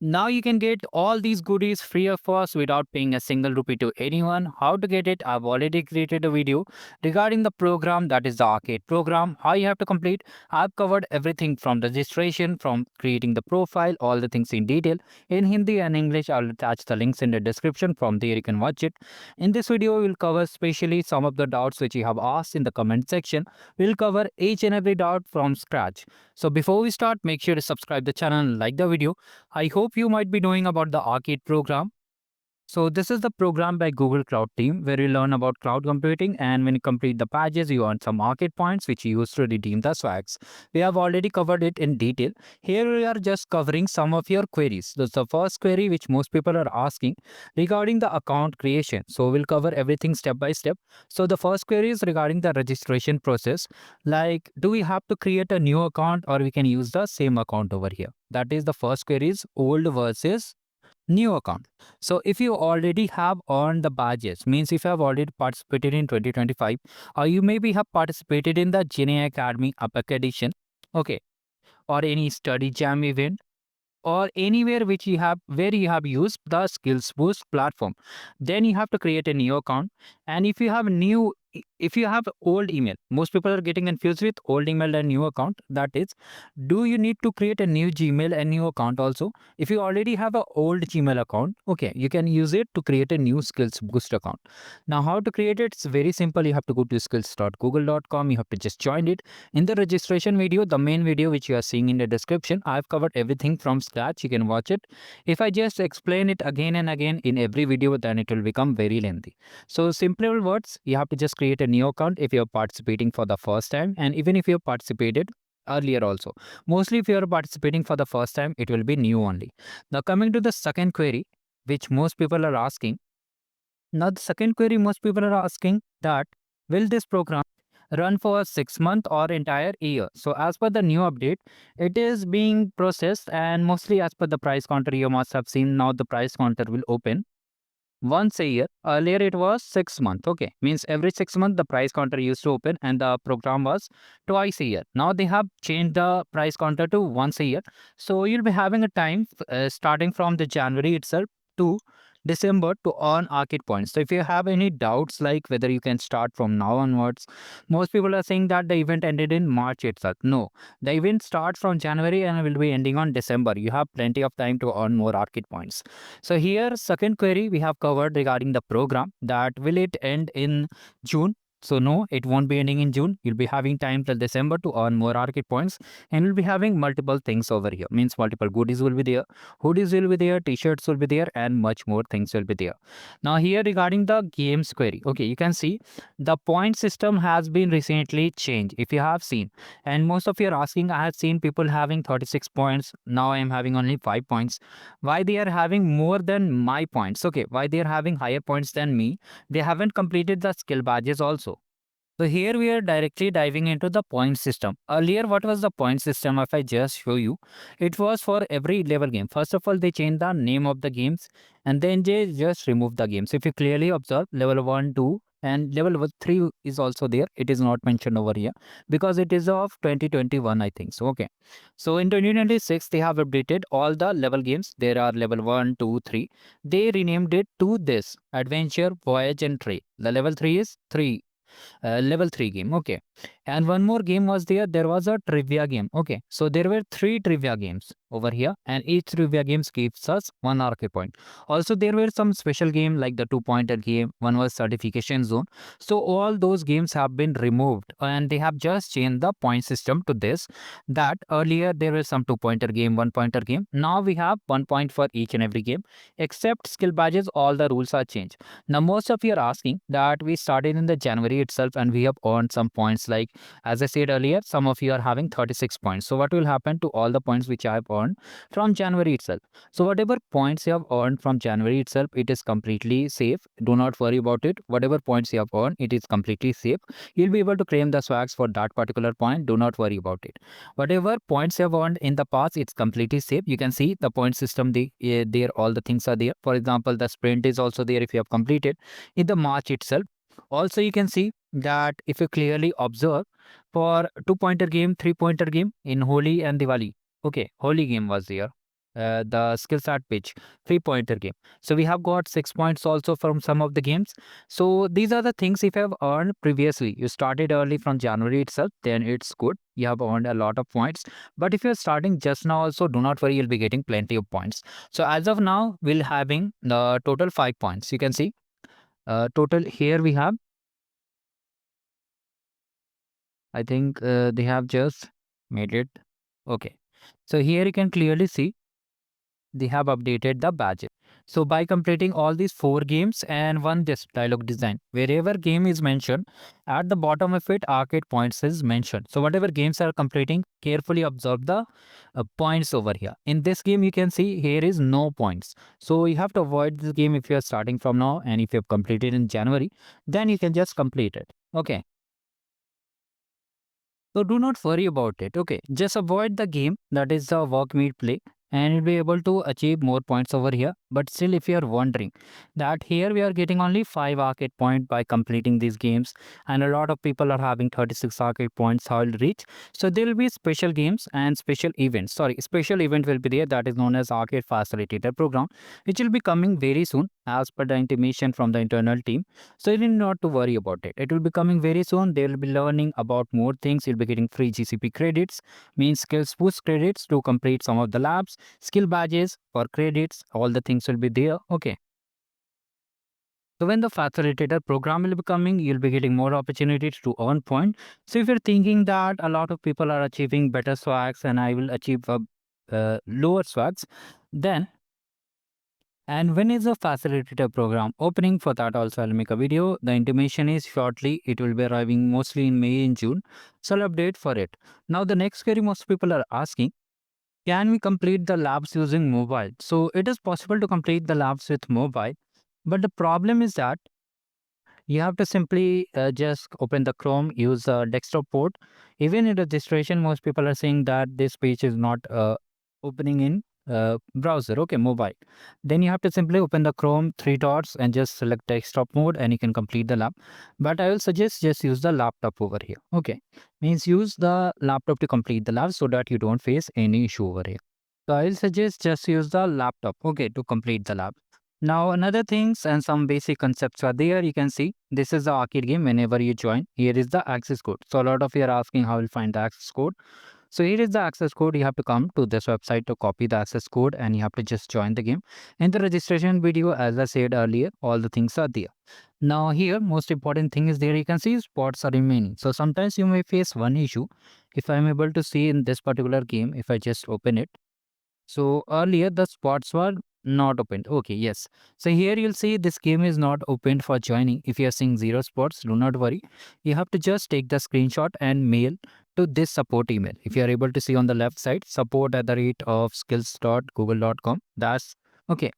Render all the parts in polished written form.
Now you can get all these goodies free of cost without paying a single rupee to anyone. How to get it? I've already created a video regarding the program, that is the arcade program. How you have to complete? I've covered everything from registration, from creating the profile, all the things in detail in Hindi and English. I'll attach the links in the description. From there you can watch it. In this video, we'll cover especially some of the doubts which you have asked in the comment section. We'll cover each and every doubt from scratch. So before we start, make sure to subscribe the channel and like the video. I hope you might be knowing about the arcade program. So this is the program by Google Cloud team where you learn about cloud computing, and when you complete the badges you earn some arcade points which you use to redeem the swags. We have already covered it in detail. Here we are just covering some of your queries. That's the first query which most people are asking regarding the account creation. So we'll cover everything step by step. So the first query is regarding the registration process. Like, do we have to create a new account or we can use the same account over here? That is the first query, is old versus new account. So if you already have earned the badges, means if you have already participated in 2025, or you maybe have participated in the GNA Academy Epic Edition, okay, or any study jam event, or anywhere which you have where you have used the skills boost platform, then you have to create a new account. And if you have if you have old email, most people are getting confused with old email and new account. That is, do you need to create a new Gmail and new account also? If you already have a old Gmail account, okay, you can use it to create a new skills boost account. Now how to create it? It's very simple. You have to go to skills.google.com. You have to just join it. In the registration video, the main video which you are seeing in the description, I've covered everything from scratch. You can watch it. If I just explain it again and again in every video, then it will become very lengthy. So simple words, you have to just create a new account if you're participating for the first time, and even if you participated earlier also. Mostly if you're participating for the first time, it will be new only. Now coming to the second query, which most people are asking. Now the second query most people are asking that, will this program run for 6 months or entire year? So as per the new update, it is being processed, and mostly as per the price counter, you must have seen now the price counter will open once a year. Earlier it was 6 months. Okay, means every 6 months the price counter used to open, and the program was twice a year. Now they have changed the price counter to once a year. So you'll be having a time starting from the January itself to December to earn arcade points. So if you have any doubts like whether you can start from now onwards, most people are saying that the event ended in March itself. No, the event starts from January and will be ending on December. You have plenty of time to earn more arcade points. So here, second query we have covered regarding the program, that will it end in June? So no, it won't be ending in June. You'll be having time till December to earn more arcade points, and you'll be having multiple things over here. Means multiple goodies will be there, hoodies will be there, t-shirts will be there, and much more things will be there. Now here regarding the games query, okay, you can see the point system has been recently changed. If you have seen, and most of you are asking, I have seen people having 36 points. Now I am having only 5 points. Why they are having more than my points? Okay, why they are having higher points than me? They haven't completed the skill badges also. So here we are directly diving into the point system. Earlier, what was the point system? If I just show you, it was for every level game. First of all, they changed the name of the games, and then they just remove the games. If you clearly observe, level 1, 2, and level 3 is also there. It is not mentioned over here because it is of 2021, I think. So, okay. So in 2026, they have updated all the level games. There are level 1, 2, 3. They renamed it to this: Adventure, Voyage, and Trade. The level 3 is 3, level 3 game. Okay, and one more game was there was a trivia game. Okay, so there were 3 trivia games over here, and each trivia games gives us 1 arcade point. Also there were some special game like the 2-pointer game, one was certification zone. So all those games have been removed, and they have just changed the point system to this, that earlier there was some 2-pointer game, 1-pointer game. Now we have 1 point for each and every game. Except skill badges, all the rules are changed. Now most of you are asking that we started in the January itself and we have earned some points. Like as I said earlier, some of you are having 36 points. So what will happen to all the points which I have earned from January itself? So whatever points you have earned from January itself, it is completely safe. Do not worry about it. Whatever points you have earned, it is completely safe. You'll be able to claim the swags for that particular point. Do not worry about it. Whatever points you have earned in the past, it's completely safe. You can see the point system, there all the things are there. For example, the sprint is also there if you have completed in the March itself. Also you can see that if you clearly observe, for 2-pointer game, 3-pointer game in Holi and Diwali. Okay, Holi game was there. the skill set pitch, 3 pointer game. So we have got 6 points also from some of the games. So these are the things if you have earned previously. You started early from January itself, then it's good. You have earned a lot of points. But if you're starting just now, also do not worry, you'll be getting plenty of points. So as of now, we'll having the total 5 points. You can see total here we have. I think they have just made it. Okay. So here you can clearly see they have updated the badges. So by completing all these 4 games and one this dialogue design, wherever game is mentioned, at the bottom of it, arcade points is mentioned. So whatever games are completing, carefully observe the points over here. In this game, you can see here is no points. So you have to avoid this game if you are starting from now, and if you have completed in January, then you can just complete it. Okay. So do not worry about it. Okay. Just avoid the game that is the work meet play, and you'll be able to achieve more points over here. But still, if you are wondering that here we are getting only 5 arcade points by completing these games, and a lot of people are having 36 arcade points how will reach. So there will be special games and special events. Sorry, special event will be there, that is known as arcade facilitator program, which will be coming very soon as per the intimation from the internal team. So you need not to worry about it. It will be coming very soon. They will be learning about more things. You'll be getting free GCP credits, means skills boost credits to complete some of the labs, skill badges for credits, all the things will be there. Okay. So when the facilitator program will be coming, you'll be getting more opportunities to earn point. So if you're thinking that a lot of people are achieving better swags and I will achieve lower swags, then and when is the facilitator program opening? For that also I'll make a video. The intimation is shortly. It will be arriving mostly in May and June. So I'll update for it. Now the next query most people are asking, can we complete the labs using mobile? So it is possible to complete the labs with mobile. But the problem is that you have to simply just open the Chrome, use the desktop port. Even in registration, most people are saying that this page is not opening in browser, okay, mobile. Then you have to simply open the Chrome, 3 dots, and just select desktop mode, and you can complete the lab. But I will suggest just use the laptop over here, okay. Means use the laptop to complete the lab so that you don't face any issue over here. So I will suggest just use the laptop, okay, to complete the lab. Now another things and some basic concepts are there. You can see this is the arcade game. Whenever you join, here is the access code. So a lot of you are asking how will find the access code. So here is the access code. You have to come to this website to copy the access code, and you have to just join the game. In the registration video, as I said earlier, all the things are there. Now here, most important thing is there. You can see spots are remaining. So sometimes you may face one issue. If I'm able to see in this particular game, if I just open it, so earlier the spots were not opened. Okay, yes. So here you'll see this game is not opened for joining. If you are seeing 0 spots, do not worry. You have to just take the screenshot and mail to this support email. If you are able to see on the left side, support@skills.google.com. That's okay.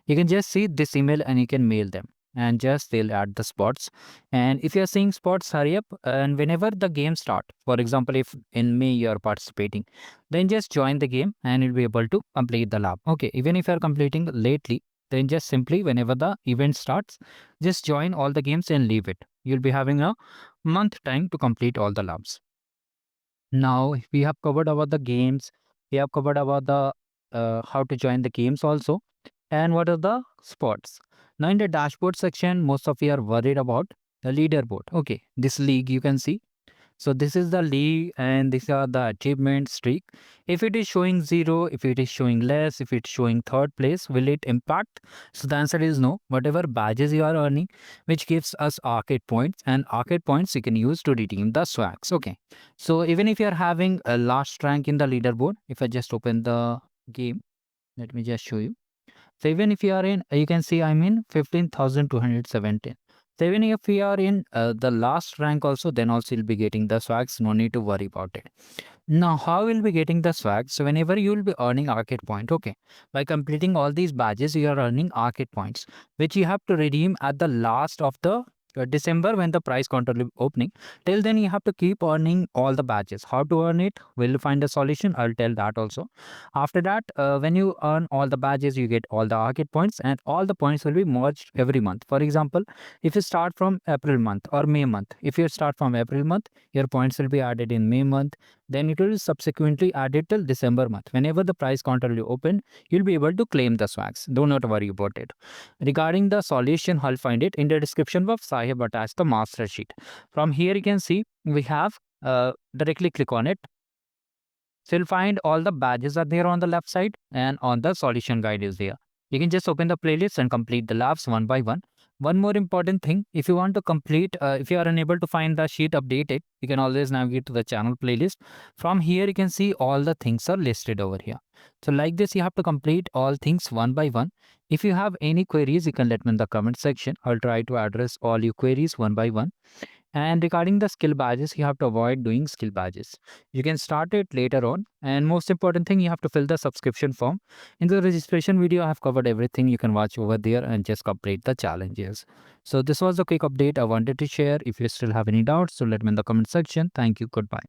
You can just see this email and you can mail them, and just they'll add the spots. And if you're seeing spots, hurry up, and whenever the game start, for example, if in May you're participating, then just join the game and you'll be able to complete the lab. Okay, even if you're completing lately, then just simply whenever the event starts, just join all the games and leave it. You'll be having a month time to complete all the labs. Now we have covered about the games, we have covered about the how to join the games also, and what are the spots. Now in the dashboard section, most of you are worried about the leaderboard. Okay, this league you can see. So this is the league and these are the achievement streak. If it is showing 0, if it is showing less, if it's showing third place, will it impact? So the answer is no. Whatever badges you are earning, which gives us arcade points, and arcade points you can use to redeem the swags. Okay. So even if you are having a last rank in the leaderboard, if I just open the game, let me just show you. So even if you are in, you can see I'm in 15,217. So even if we are in the last rank also, then also you'll be getting the swags. No need to worry about it. Now, how will be getting the swag? So whenever you will be earning arcade point, okay, by completing all these badges, you are earning arcade points, which you have to redeem at the last of the December when the prize counter will be opening. Till then, you have to keep earning all the badges. How to earn it? Will you find a solution? I'll tell that also. After that, when you earn all the badges, you get all the arcade points, and all the points will be merged every month. For example, if you start from April month or May month, if you start from April month, your points will be added in May month. then it will be subsequently added till December month. Whenever the price counter will be open, you'll be able to claim the swags. Do not worry about it. Regarding the solution, I'll find it in the description box. I have attached the master sheet. From here you can see we have directly click on it. So you'll find all the badges are there on the left side and on the solution guide is there. You can just open the playlist and complete the labs one by one. One more important thing, if you want to complete, if you are unable to find the sheet updated, you can always navigate to the channel playlist. From here, you can see all the things are listed over here. So like this, you have to complete all things one by one. If you have any queries, you can let me in the comment section. I'll try to address all your queries one by one. And regarding the skill badges, you have to avoid doing skill badges. You can start it later on. And most important thing, you have to fill the subscription form. In the registration video, I have covered everything. You can watch over there and just complete the challenges. So this was a quick update I wanted to share. If you still have any doubts, so let me in the comment section. Thank you. Goodbye.